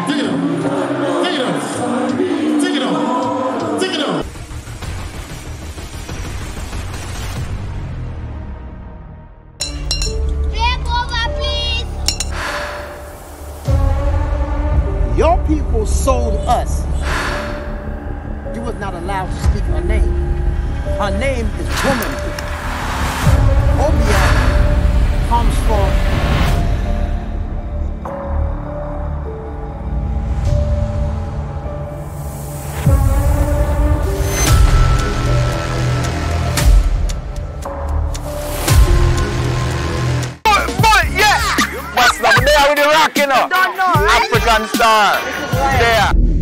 Take it off. Take it off. Take it off. Take it off. Take over, please. Your people sold us. You was not allowed to speak her name. Her name is woman. Obia comes from What's up there with the rock, you know? African star. There.